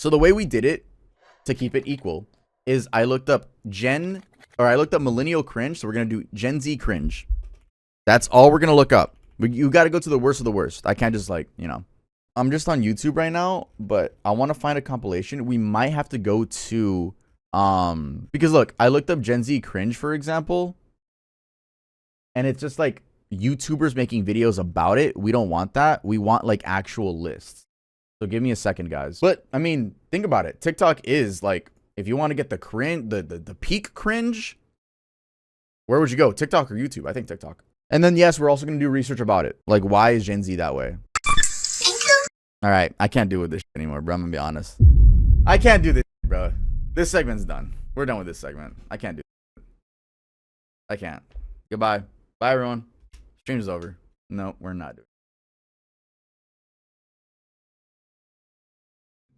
So the way we did it to keep it equal is I looked up millennial cringe. So we're going to do Gen Z cringe. That's all we're going to look up. You got to go to the worst of the worst. I can't just like, you know, I'm just on YouTube right now, but I want to find a compilation. We might have to go to, because look, I looked up Gen Z cringe, for example, and it's just like YouTubers making videos about it. We don't want that. We want like actual lists. So give me a second, guys. But I mean, think about it. TikTok is like, if you want to get the cringe, the peak cringe, where would you go? TikTok or YouTube? I think TikTok. And then, yes, we're also going to do research about it. Like, why is Gen Z that way? All right. I can't do with this shit anymore, bro. I'm going to be honest. I can't do this, bro. This segment's done. We're done with this segment. I can't do it. I can't. Goodbye. Bye, everyone. Stream's over. No, we're not doing it.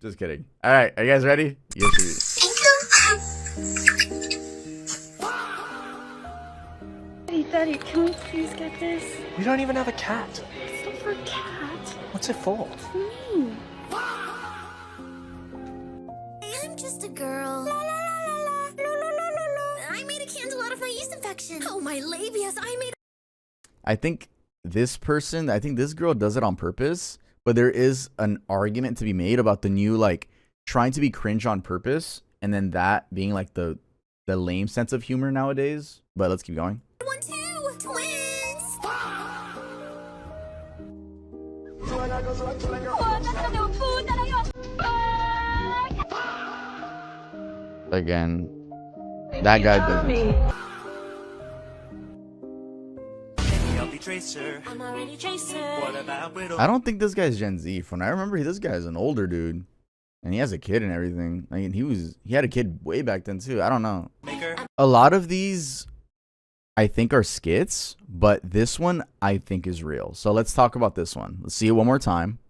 Just kidding. All right. Are you guys ready? Yes, Daddy, can we please get this? We don't even have a cat. It's not for a cat. What's it for? It's me. I'm just a girl. La, la, la, la, la. No, no, no, no, no. I made a candle out of my yeast infection. Oh, my labias. I think this girl does it on purpose, but there is an argument to be made about the new, like, trying to be cringe on purpose, and then that being like the lame sense of humor nowadays. But let's keep going. 1, 2, twins. Again, that guy doesn't. I don't think this guy's Gen Z. From what I remember, this guy's an older dude, and he has a kid and everything. I mean, he had a kid way back then too. I don't know. A lot of these, I think, are skits, but this one I think is real. So let's talk about this one. Let's see it one more time.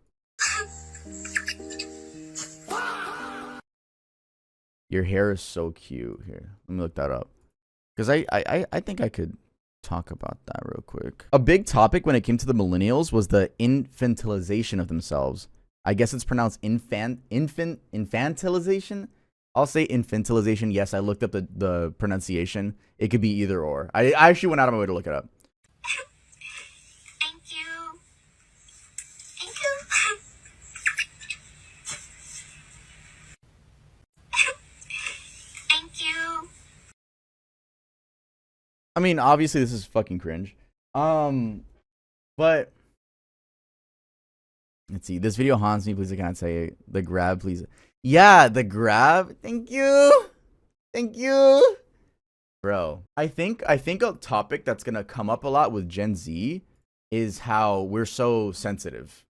Your hair is so cute. Here, let me look that up, because I think I could talk about that real quick. A big topic when it came to the millennials was the infantilization of themselves. I guess it's pronounced infantilization. I'll say infantilization. Yes, I looked up the pronunciation. It could be either or. I actually went out of my way to look it up. Thank you. Thank you. Thank you. I mean, obviously this is fucking cringe. But let's see. This video haunts me. Please, I can't say the grab, please. Yeah, the grab. Thank you. Thank you. Bro, I think a topic that's going to come up a lot with Gen Z is how we're so sensitive.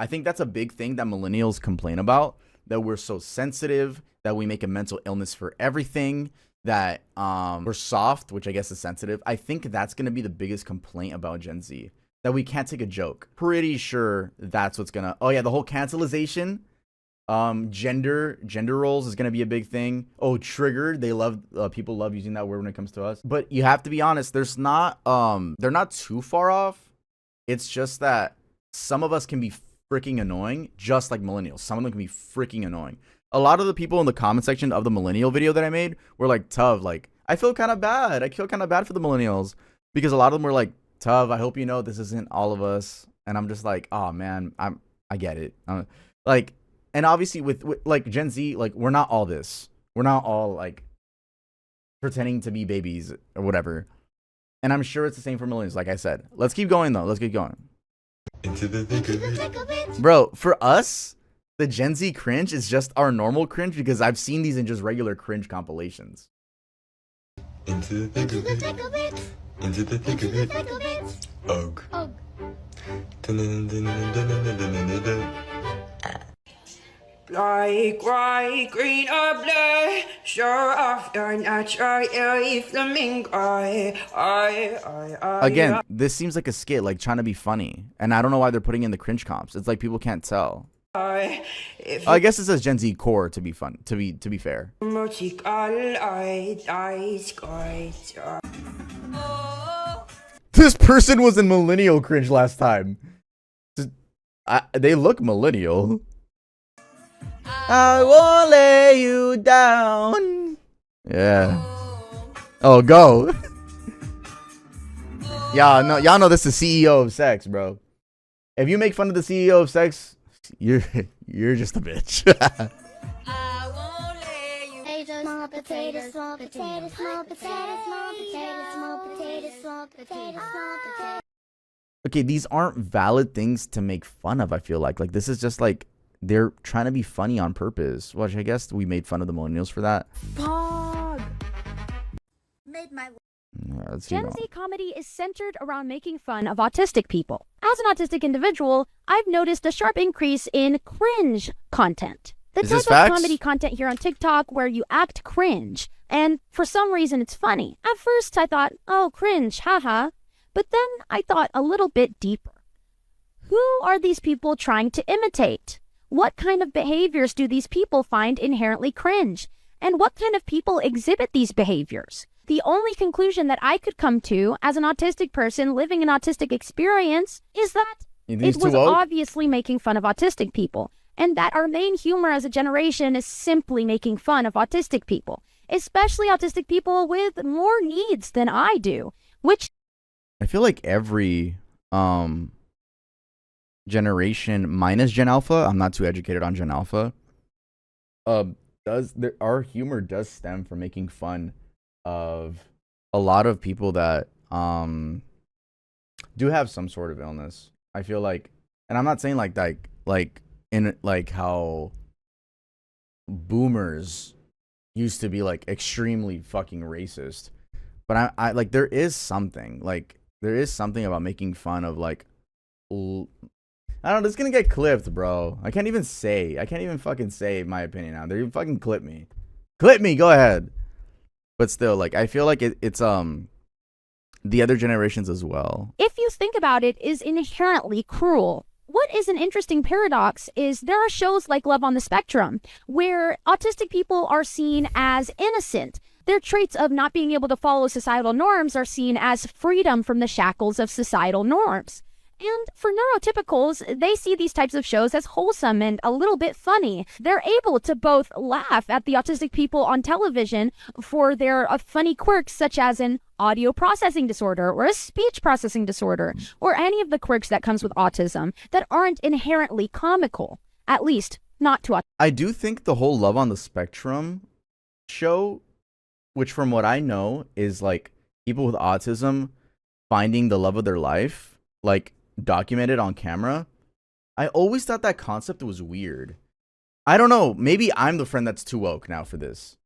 I think that's a big thing that millennials complain about, that we're so sensitive, that we make a mental illness for everything, that we're soft, which I guess is sensitive. I think that's going to be the biggest complaint about Gen Z, that we can't take a joke. Pretty sure that's what's going to... Oh, yeah, the whole cancelization. Gender roles is going to be a big thing. Oh, triggered. They love... people love using that word when it comes to us. But you have to be honest. There's not... they're not too far off. It's just that some of us can be freaking annoying, just like millennials. Some of them can be freaking annoying. A lot of the people in the comment section of the millennial video that I made were like, Tuv, like, I feel kind of bad. I feel kind of bad for the millennials, because a lot of them were like, Tuv, I hope you know this isn't all of us. And I'm just like, oh man, I get it. Like, and obviously with like Gen Z, like, we're not all this. We're not all like pretending to be babies or whatever. And I'm sure it's the same for millennials. Like I said, let's keep going though. Let's keep going. Into the thick of it. Bro, for us, the Gen Z cringe is just our normal cringe, because I've seen these in just regular cringe compilations. Into the thick of it. Into the thick of it. Ugh. Like white, green, or blue, show off your natural flamingo. Again, this seems like a skit, like trying to be funny, and I don't know why they're putting in the cringe comps. It's like people can't tell. I guess it says Gen Z core to be fun. To be fair. This person was in millennial cringe last time. They look millennial. I won't lay you down. Yeah. Oh, go. Y'all know this is CEO of sex, bro. If you make fun of the CEO of sex, you're just a bitch. Small potato, small potato, small potato, small potato, small potato, small potato, small potato. Okay, these aren't valid things to make fun of, I feel like. Like, this is just like, they're trying to be funny on purpose. Which I guess we made fun of the millennials for that. Made my Let's Gen Z comedy is centered around making fun of autistic people. As an autistic individual, I've noticed a sharp increase in cringe content. The Is type this of facts? comedy content here on TikTok where you act cringe, and for some reason it's funny. At first I thought, oh, cringe, haha. But then I thought a little bit deeper. Who are these people trying to imitate? What kind of behaviors do these people find inherently cringe? And what kind of people exhibit these behaviors? The only conclusion that I could come to as an autistic person living an autistic experience is that You think it it's was too woke? obviously making fun of autistic people, and that our main humor as a generation is simply making fun of autistic people, especially autistic people with more needs than I do, which I feel like every generation minus Gen Alpha, I'm not too educated on Gen Alpha, our humor does stem from making fun of a lot of people that do have some sort of illness. I feel like, and I'm not saying like in like how boomers used to be like extremely fucking racist, but I like there is something about making fun of like I don't know, this is gonna get clipped, bro. I can't even fucking say my opinion now. They're fucking clip me, go ahead. But still, like, I feel like it's the other generations as well. if you think about it, is inherently cruel. What is an interesting paradox is there are shows like Love on the Spectrum where autistic people are seen as innocent. Their traits of not being able to follow societal norms are seen as freedom from the shackles of societal norms. And for neurotypicals, they see these types of shows as wholesome and a little bit funny. They're able to both laugh at the autistic people on television for their funny quirks, such as an audio processing disorder or a speech processing disorder, or any of the quirks that comes with autism that aren't inherently comical, at least not to autism. I do think the whole Love on the Spectrum show, which from what I know is like people with autism finding the love of their life, like documented on camera. I always thought that concept was weird. I don't know, maybe I'm the friend that's too woke now for this,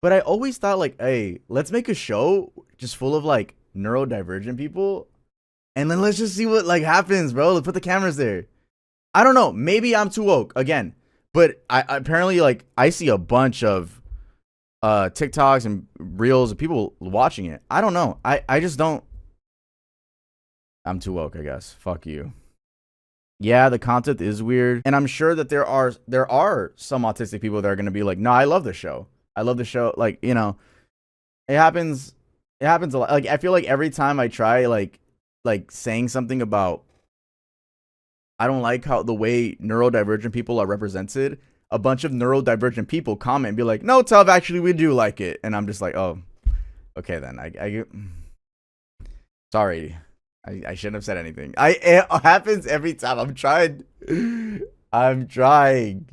but I always thought like, hey, let's make a show just full of like neurodivergent people and then let's just see what like happens, bro. Let's put the cameras there. I don't know, maybe I'm too woke again, but I apparently like I see a bunch of TikToks and reels of people watching it. I don't know, I just don't. I'm too woke, I guess. Fuck you. Yeah, the content is weird, and I'm sure that there are some autistic people that are gonna be like, no, I love the show. Like, you know, it happens a lot. Like, I feel like every time I try like saying something about I don't like how the way neurodivergent people are represented, a bunch of neurodivergent people comment and be like, no, Tuv, actually we do like it, and I'm just like, oh, okay then. I sorry. I shouldn't have said anything. It happens every time. I'm trying.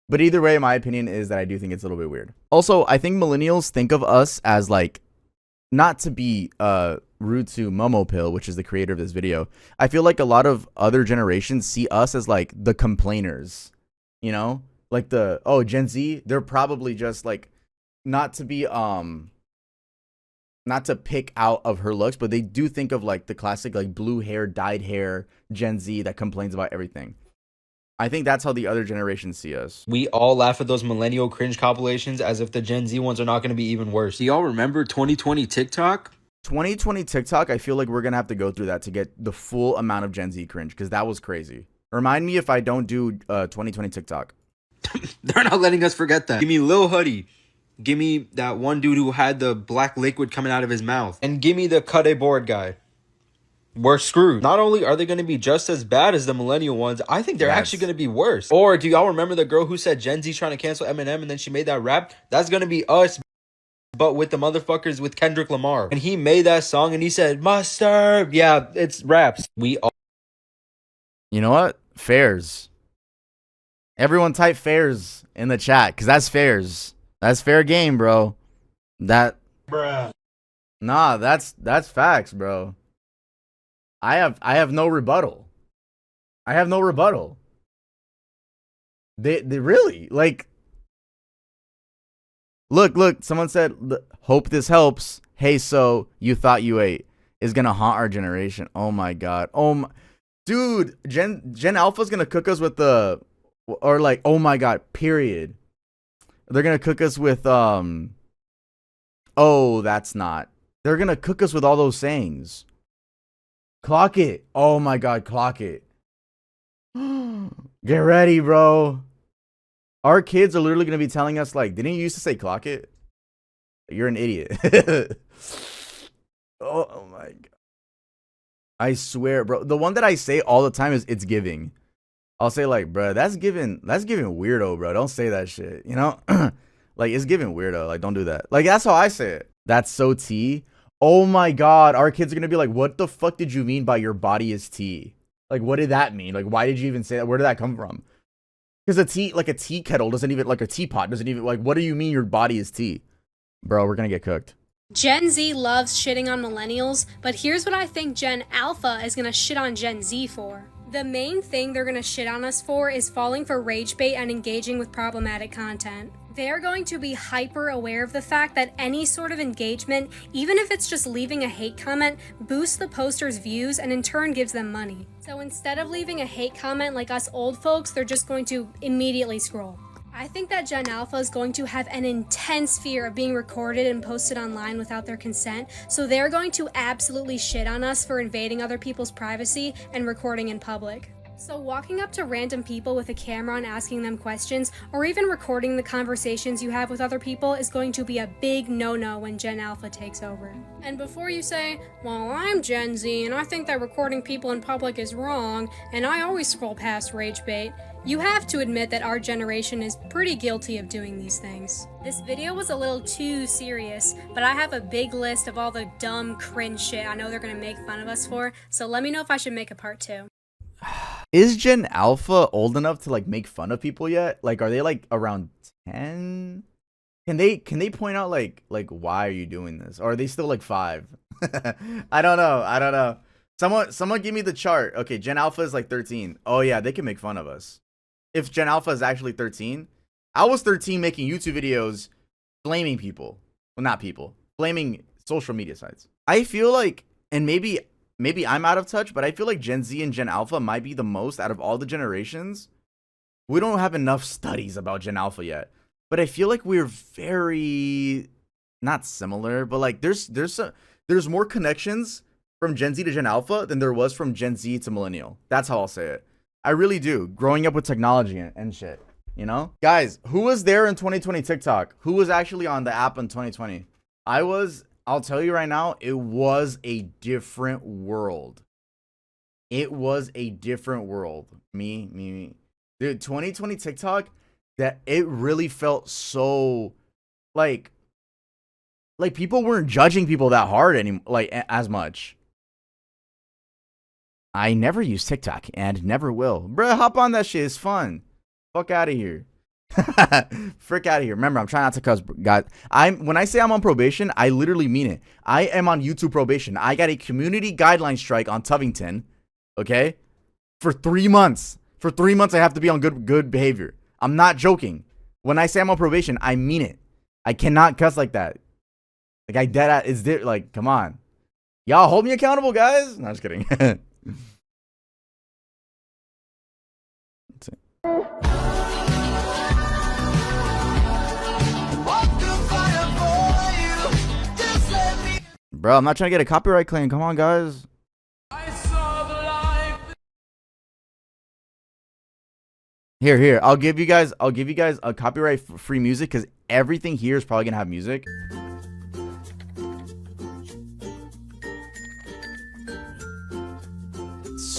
But either way, my opinion is that I do think it's a little bit weird. Also, I think millennials think of us as like, not to be rude to Momo Pill, which is the creator of this video. I feel like a lot of other generations see us as like the complainers, you know? Like Gen Z, they're probably just like, not to be not to pick out of her looks, but they do think of like the classic like blue hair, dyed hair Gen Z that complains about everything. I think that's how the other generations see us. We all laugh at those millennial cringe compilations as if the Gen Z ones are not going to be even worse. Do y'all remember 2020 TikTok? 2020 TikTok, I feel like we're going to have to go through that to get the full amount of Gen Z cringe, because that was crazy. Remind me if I don't do 2020 TikTok. They're not letting us forget that. Give me Lil Hoodie. Give me that one dude who had the black liquid coming out of his mouth. And give me the cut a board guy. we're screwed. Not only are they going to be just as bad as the millennial ones, I think they're Yes. actually going to be worse. Or do y'all remember the girl who said Gen Z's trying to cancel Eminem and then she made that rap? That's going to be us, but with the motherfuckers with Kendrick Lamar. And he made that song and he said, mustard. Yeah, it's raps. We all. You know what? Fairs. Everyone type fairs in the chat, because that's fairs. That's fair game, bro. That. Bruh. Nah, that's facts, bro. I have no rebuttal. I have no rebuttal. They really, like, look, someone said, hope this helps. Hey, so you thought you ate is gonna haunt our generation. Oh my god. Oh my, dude, Gen Alpha's gonna cook us with the, or like, oh my god, period. They're gonna cook us with oh, that's not. They're gonna cook us with all those sayings. Clock it. Oh my god, clock it. Get ready, bro. Our kids are literally gonna be telling us, like, didn't you used to say clock it? You're an idiot. Oh my god. I swear, bro. The one that I say all the time is it's giving. I'll say, like, bro, that's giving weirdo, bro. Don't say that shit. You know? Like, it's giving weirdo. Like, don't do that. Like, that's how I say it. That's so tea. Oh my god, our kids are gonna be like, what the fuck did you mean by your body is tea? Like, what did that mean? Like, why did you even say that? Where did that come from? Because a tea kettle doesn't even, like, a teapot doesn't even, like, what do you mean your body is tea? Bro, we're gonna get cooked. Gen Z loves shitting on millennials, but here's what I think Gen Alpha is gonna shit on Gen Z for. The main thing they're gonna shit on us for is falling for rage bait and engaging with problematic content. They're going to be hyper aware of the fact that any sort of engagement, even if it's just leaving a hate comment, boosts the poster's views and in turn gives them money. So instead of leaving a hate comment like us old folks, they're just going to immediately scroll. I think that Gen Alpha is going to have an intense fear of being recorded and posted online without their consent, so they're going to absolutely shit on us for invading other people's privacy and recording in public. So walking up to random people with a camera and asking them questions, or even recording the conversations you have with other people is going to be a big no-no when Gen Alpha takes over. And before you say, well, I'm Gen Z and I think that recording people in public is wrong, and I always scroll past rage bait, you have to admit that our generation is pretty guilty of doing these things. This video was a little too serious, but I have a big list of all the dumb cringe shit I know they're gonna make fun of us for, so let me know if I should make a part 2. Is Gen Alpha old enough to, like, make fun of people yet? Like, are they, like, around 10? Can they point out, like why are you doing this? Or are they still like 5? I don't know. Someone give me the chart. Okay, Gen Alpha is like 13. Oh yeah, they can make fun of us. If Gen Alpha is actually 13, I was 13 making YouTube videos blaming people. Well, not people. Blaming social media sites. I feel like, and maybe I'm out of touch, but I feel like Gen Z and Gen Alpha might be the most out of all the generations. We don't have enough studies about Gen Alpha yet, but I feel like we're very not similar, but like there's more connections from Gen Z to Gen Alpha than there was from Gen Z to millennial. That's how I'll say it. I really do. Growing up with technology and shit, you know? Guys, who was there in 2020 TikTok? Who was actually on the app in 2020? I'll tell you right now, it was a different world. It was a different world. Me. Dude, 2020 TikTok, that it really felt so like people weren't judging people that hard anymore, like as much. I never use TikTok and never will. Bruh, hop on that shit. It's fun. Fuck out of here. Frick out of here. Remember, I'm trying not to cuss, guys. When I say I'm on probation, I literally mean it. I am on YouTube probation. I got a community guideline strike on Tuvington, okay? For 3 months. For 3 months, I have to be on good behavior. I'm not joking. When I say I'm on probation, I mean it. I cannot cuss like that. Like, I dead at, is there, like, come on. Y'all hold me accountable, guys. No, I'm just kidding. Bro, I'm not trying to get a copyright claim. Come on, guys. Here. I'll give you guys a copyright free music because everything here is probably gonna have music.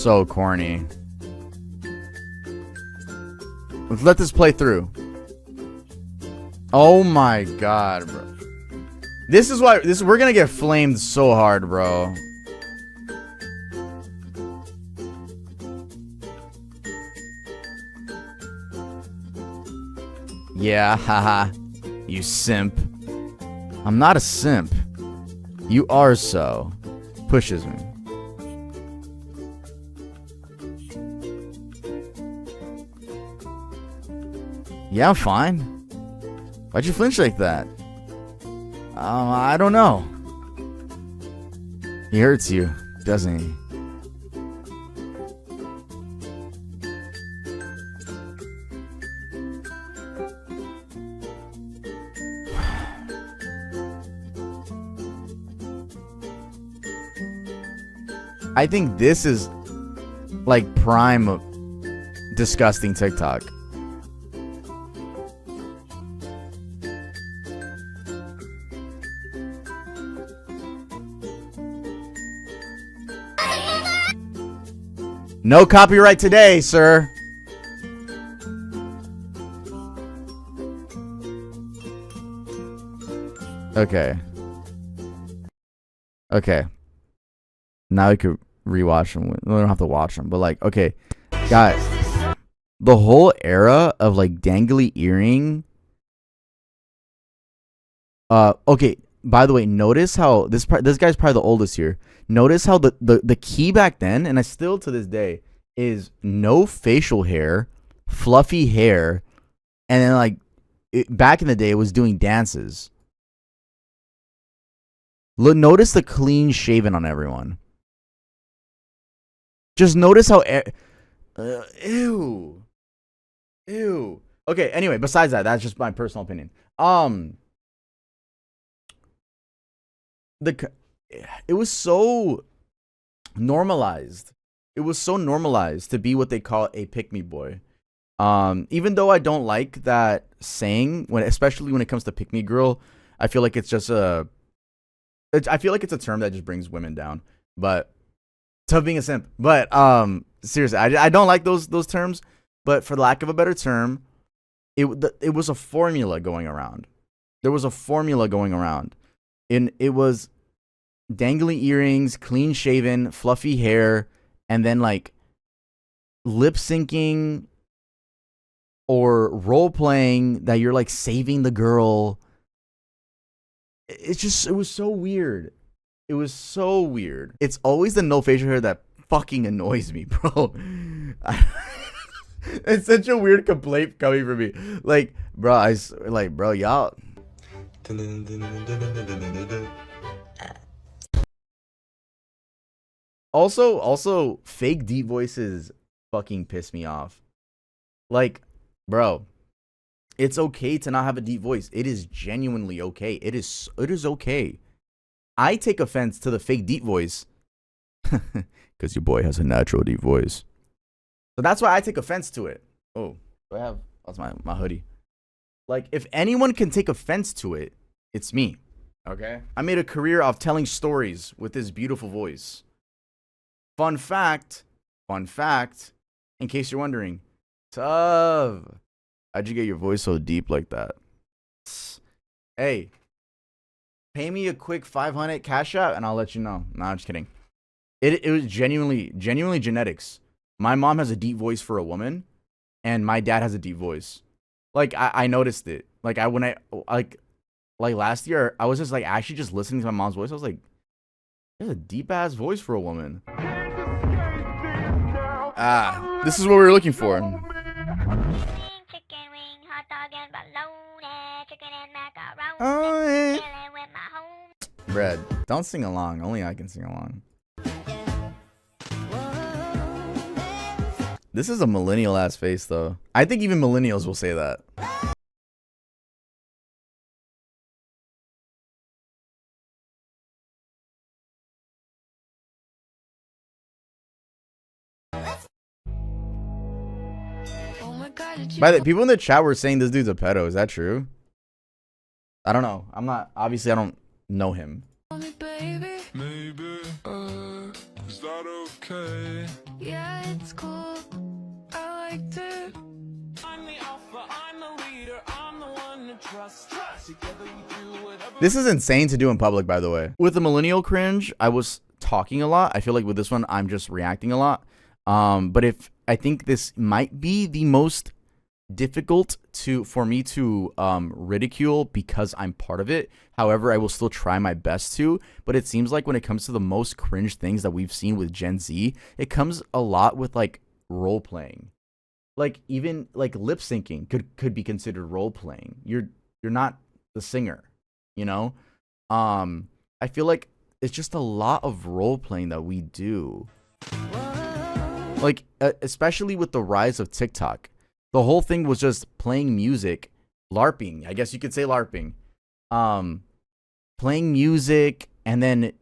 so corny. Let's let this play through. Oh my god, bro. This is why we're gonna get flamed so hard, bro. Yeah, haha. You simp. I'm not a simp. You are so. Pushes me. Yeah, I'm fine. Why'd you flinch like that? I don't know. He hurts you, doesn't he? I think this is like prime disgusting TikTok. No copyright today, sir. Okay. Okay. Now we could rewatch them. We don't have to watch them, but like, okay, guys, the whole era of like dangly earring. Okay. By the way, notice how this guy's probably the oldest here. Notice how the key back then, and I still to this day, is no facial hair, fluffy hair, and then like back in the day, it was doing dances. Look, notice the clean shaven on everyone. Just notice how ew. Okay, anyway, besides that, that's just my personal opinion. It was so normalized. It was so normalized to be what they call a pick-me boy. Even though I don't like that saying, especially when it comes to pick-me girl, I feel like it's just a term that just brings women down. But tough being a simp. But seriously, I don't like those terms. But for lack of a better term, it was a formula going around. There was a formula going around, and it was dangly earrings, clean shaven, fluffy hair, and then like lip syncing or role playing that you're like saving the girl. It was so weird. It was so weird. It's always the no facial hair that fucking annoys me, bro. It's such a weird complaint coming from me. Like, bro, bro, y'all. Also, fake deep voices fucking piss me off. Like, bro, it's okay to not have a deep voice. It is genuinely okay. It is okay. I take offense to the fake deep voice because your boy has a natural deep voice. So that's why I take offense to it. Oh, that's my hoodie. Like, if anyone can take offense to it, it's me. Okay? I made a career of telling stories with this beautiful voice. Fun fact, in case you're wondering, Tough, how'd you get your voice so deep like that? Hey, pay me a quick 500 cash out and I'll let you know. Nah, I'm just kidding. It was genuinely genetics. My mom has a deep voice for a woman, and my dad has a deep voice. Like I noticed it. Like like last year, I was just like actually just listening to my mom's voice. I was like, there's a deep ass voice for a woman. This is what we were looking for. Oh, yeah. Brad, don't sing along. Only I can sing along. This is a millennial ass face, though. I think even millennials will say that. By the way, people in the chat were saying this dude's a pedo. Is that true? I don't know. Obviously, I don't know him. Maybe, is that okay? Yeah, it's cool. I liked it. I'm the alpha, I'm the leader, I'm the one to trust. Together we do whatever. This is insane to do in public, by the way. With the millennial cringe, I was talking a lot. I feel like with this one, I'm just reacting a lot. But if I think this might be the most difficult for me to ridicule because I'm part of it. However, I will still try my best to. But it seems like when it comes to the most cringe things that we've seen with Gen Z, it comes a lot with like role playing. Like even like lip syncing could be considered role playing. You're not the singer, you know? I feel like it's just a lot of role playing that we do. Like especially with the rise of TikTok. The whole thing was just playing music, LARPing. I guess you could say LARPing. Playing music and then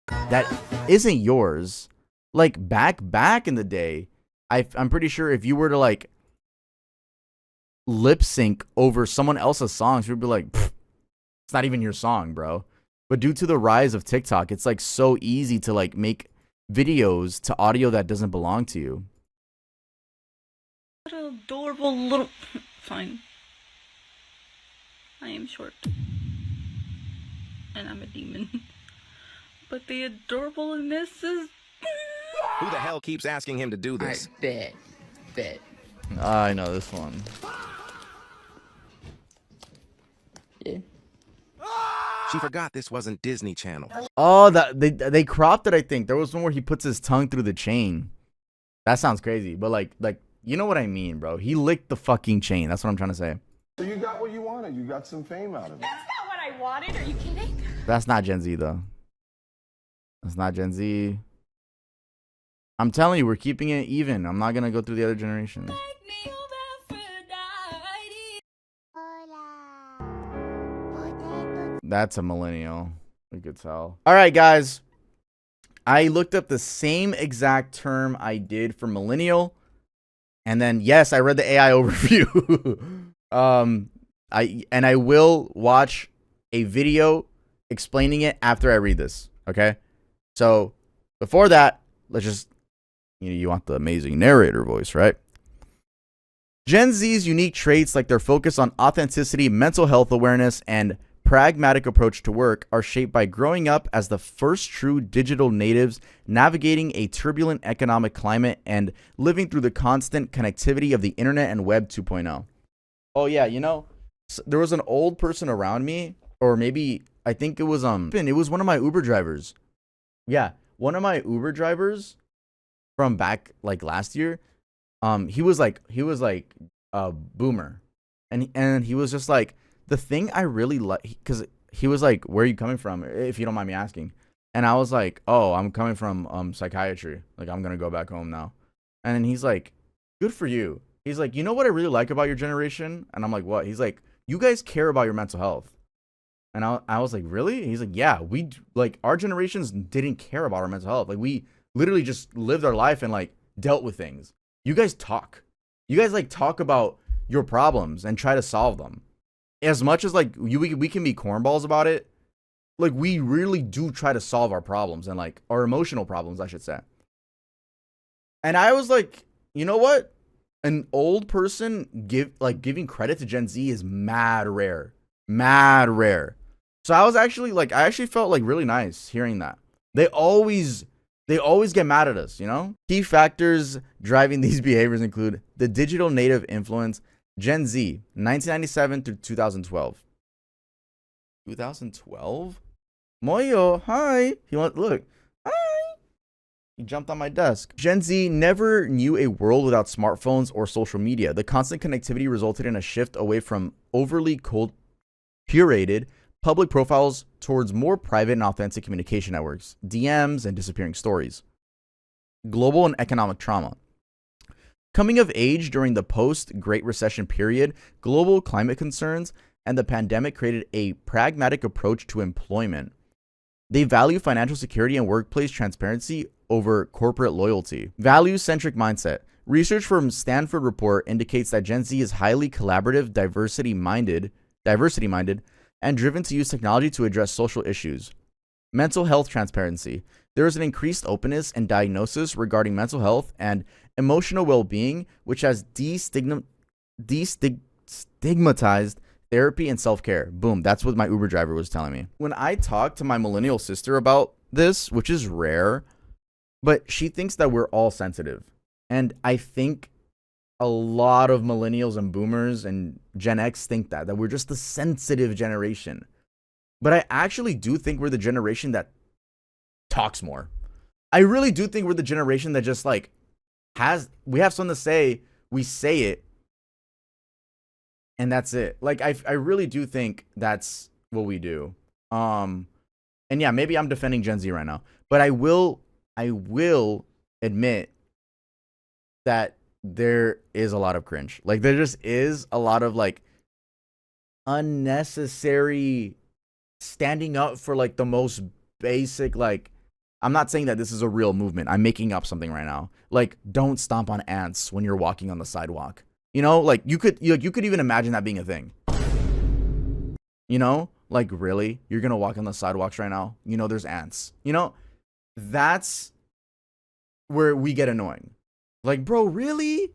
that isn't yours. Like back in the day, I'm pretty sure if you were to like lip sync over someone else's songs, you'd be like, it's not even your song, bro. But due to the rise of TikTok, it's like so easy to like make videos to audio that doesn't belong to you. What an adorable little... Fine. I am short. And I'm a demon. But the adorableness is... Who the hell keeps asking him to do this? Bet. I know this one. Yeah. She forgot this wasn't Disney Channel. Oh, that they cropped it, I think. There was one where he puts his tongue through the chain. That sounds crazy, but like you know what I mean, bro. He licked the fucking chain. That's what I'm trying to say. So you got what you wanted. You got some fame out of it. That's not what I wanted. Are you kidding? That's not Gen Z, though. That's not Gen Z. I'm telling you, we're keeping it even. I'm not going to go through the other generations. That's a millennial. We could tell. All right, guys. I looked up the same exact term I did for millennial. And then, yes, I read the AI overview. I will watch a video explaining it after I read this. Okay. So before that, let's just, you want the amazing narrator voice, right? Gen Z's unique traits, like their focus on authenticity, mental health awareness, and pragmatic approach to work, are shaped by growing up as the first true digital natives, navigating a turbulent economic climate, and living through the constant connectivity of the internet and Web 2.0. Oh yeah, there was an old person around me, or maybe I think it was one of my Uber drivers. Yeah, one of my Uber drivers from back like last year. He was like a boomer, and he was just like, the thing I really like, because he was like, where are you coming from, if you don't mind me asking? And I was like, oh, I'm coming from psychiatry. Like, I'm going to go back home now. And then he's like, good for you. He's like, you know what I really like about your generation? And I'm like, what? He's like, you guys care about your mental health. And I was like, really? He's like, yeah, our generations didn't care about our mental health. Like, we literally just lived our life and like dealt with things. You guys talk. You guys like talk about your problems and try to solve them. As much as like we can be cornballs about it, like we really do try to solve our problems and like our emotional problems, I should say. And I was like, you know what? An old person giving credit to Gen Z is mad rare. So I actually felt like really nice hearing that. They always get mad at us, Key factors driving these behaviors include the digital native influence, Gen Z, 1997 through 2012. 2012? Moyo, hi. Look. Hi. He jumped on my desk. Gen Z never knew a world without smartphones or social media. The constant connectivity resulted in a shift away from overly curated public profiles towards more private and authentic communication networks, DMs, and disappearing stories. Global and economic trauma. Coming of age during the post-Great Recession period, global climate concerns, and the pandemic created a pragmatic approach to employment. They value financial security and workplace transparency over corporate loyalty. Value-centric mindset. Research from Stanford report indicates that Gen Z is highly collaborative, diversity-minded, and driven to use technology to address social issues. Mental health transparency. there is an increased openness and diagnosis regarding mental health and emotional well-being, which has destigmatized therapy and self-care. Boom. That's what my Uber driver was telling me. When I talk to my millennial sister about this, which is rare, but she thinks that we're all sensitive. And I think a lot of millennials and boomers and Gen X think that we're just the sensitive generation. But I actually do think we're the generation that talks more. I really do think we're the generation that just like we have something to say, we say it, and that's it. Like I really do think that's what we do. And yeah, maybe I'm defending Gen Z right now, but I will admit that there is a lot of cringe. Like there just is a lot of like unnecessary standing up for like the most basic, like, I'm not saying that this is a real movement. I'm making up something right now. Like, don't stomp on ants when you're walking on the sidewalk. You know, like you could even imagine that being a thing. You know, like really, you're gonna walk on the sidewalks right now. You know, there's ants. You know, that's where we get annoying. Like, bro, really?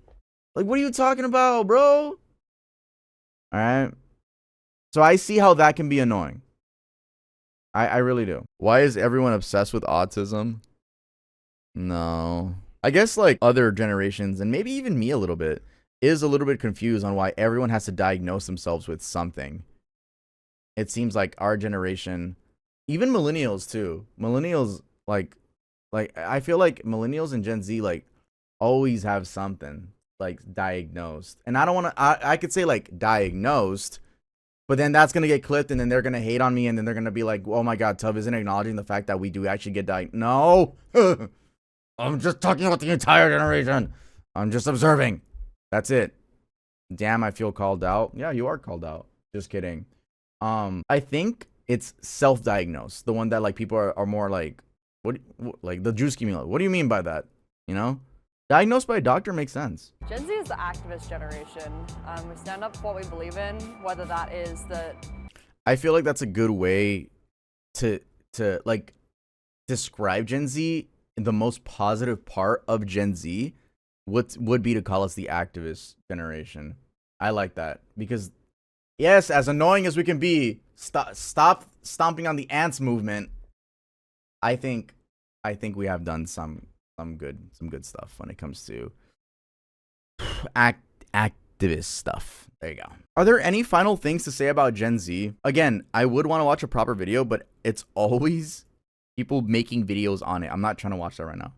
Like, what are you talking about, bro? All right. So I see how that can be annoying. I really do. Why is everyone obsessed with autism? No. I guess like other generations, and maybe even me a little bit, is a little bit confused on why everyone has to diagnose themselves with something. It seems like our generation, even millennials too. Millennials, like I feel like millennials and Gen Z like always have something like diagnosed. And I don't want to, I could say like diagnosed, but then that's going to get clipped and then they're going to hate on me and then they're going to be like, oh my God, Tuv isn't acknowledging the fact that we do actually get diagnosed. No, I'm just talking about the entire generation. I'm just observing. That's it. Damn, I feel called out. Yeah, you are called out. Just kidding. I think it's self-diagnosed. The one that like people are more like, what like the juice cumulative. What do you mean by that? You know? Diagnosed by a doctor makes sense. Gen Z is the activist generation. We stand up for what we believe in, whether that is the... I feel like that's a good way to like describe Gen Z. The most positive part of Gen Z would be to call us the activist generation. I like that because, yes, as annoying as we can be, stop stomping on the ants movement. I think we have done some good stuff when it comes to activist stuff. There you go. Are there any final things to say about Gen Z? Again, I would want to watch a proper video, but it's always people making videos on it. I'm not trying to watch that right now.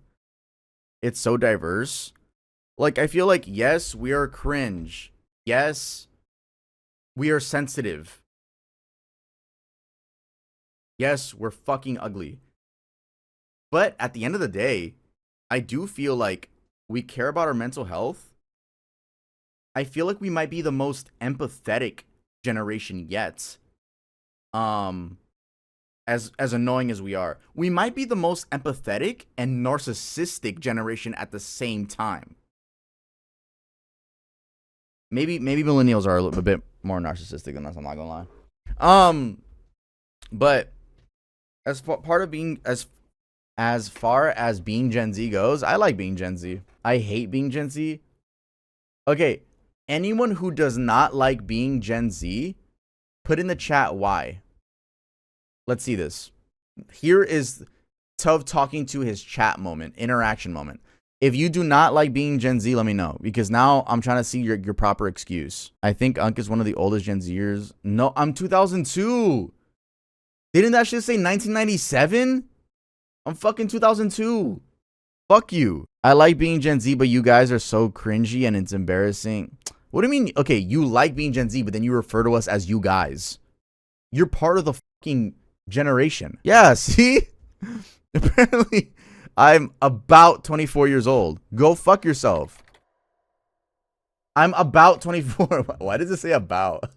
It's so diverse. Like, I feel like, yes, we are cringe. Yes, we are sensitive. Yes, we're fucking ugly. But at the end of the day, I do feel like we care about our mental health. I feel like we might be the most empathetic generation yet. As annoying as we are, we might be the most empathetic and narcissistic generation at the same time. Maybe millennials are a bit more narcissistic than us. I'm not gonna lie. But as part of being as far as being Gen Z goes, I like being Gen Z. I hate being Gen Z. Okay, anyone who does not like being Gen Z, put in the chat why. Let's see this. Here is Tuv talking to his chat moment, interaction moment. If you do not like being Gen Z, let me know, because now I'm trying to see your proper excuse. I think Unk is one of the oldest Gen Zers. No, I'm 2002. Didn't that shit say 1997? I'm fucking 2002. Fuck you. I like being Gen Z, but you guys are so cringy and it's embarrassing. What do you mean? Okay, you like being Gen Z, but then you refer to us as you guys. You're part of the fucking generation. Yeah, see? Apparently, I'm about 24 years old. Go fuck yourself. I'm about 24. Why does it say about?